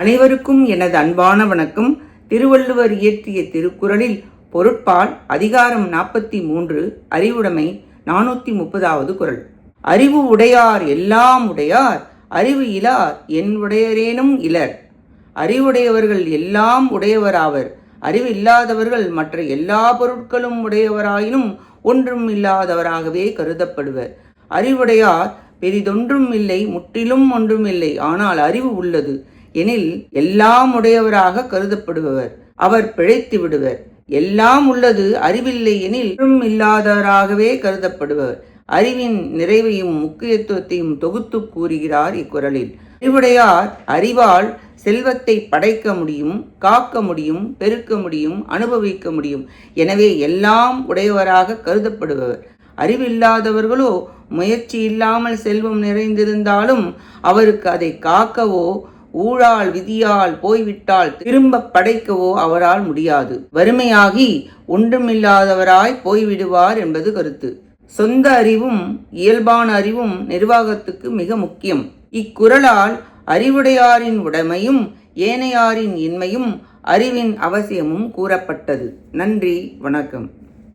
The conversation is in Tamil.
அனைவருக்கும் எனது அன்பான வணக்கம். திருவள்ளுவர் இயற்றிய திருக்குறளில் பொருட்பால் அதிகாரம் 43 அறிவுடைமை 430வது குறள். அறிவு உடையார் எல்லாம் உடையார், அறிவு இலார் என் உடையரேனும் இலர். அறிவுடையவர்கள் எல்லாம் உடையவராவர், அறிவு இல்லாதவர்கள் மற்ற எல்லா பொருட்களும் உடையவராயினும் ஒன்றும் இல்லாதவராகவே கருதப்படுவர். அறிவுடையார் பெரிதொன்றும் இல்லை, முற்றிலும் ஒன்றும் இல்லை, ஆனால் அறிவு உள்ளது எனில் எல்லாம் உடையவராக கருதப்படுபவர். அவர் பிழைத்து விடுவர். எல்லாம் உள்ளது அறிவில்லை எனில் ஒன்றும் இல்லாதவராகவே கருதப்படுபவர். அறிவின் நிறைவையும் முக்கியத்துவத்தையும் தொகுத்து கூறுகிறார் இக்குறளில். அறிவுடையார் அறிவால் செல்வத்தை படைக்க முடியும், காக்க முடியும், பெருக்க முடியும், அனுபவிக்க முடியும். எனவே எல்லாம் உடையவராக கருதப்படுபவர். அறிவில்லாதவர்களோ முயற்சி இல்லாமல் செல்வம் நிறைந்திருந்தாலும் அவருக்கு அதை காக்கவோ ஊழால் விதியால் போய்விட்டால் திரும்ப படைக்கவோ அவரால் முடியாது. வறுமையாகி ஒன்றுமில்லாதவராய் போய்விடுவார் என்பது கருத்து. சொந்த அறிவும் இயல்பான அறிவும் நிர்வாகத்துக்கு மிக முக்கியம். இக்குறளால் அறிவுடையாரின் உடைமையும் ஏனையாரின் இன்மையும் அறிவின் அவசியமும் கூறப்பட்டது. நன்றி, வணக்கம்.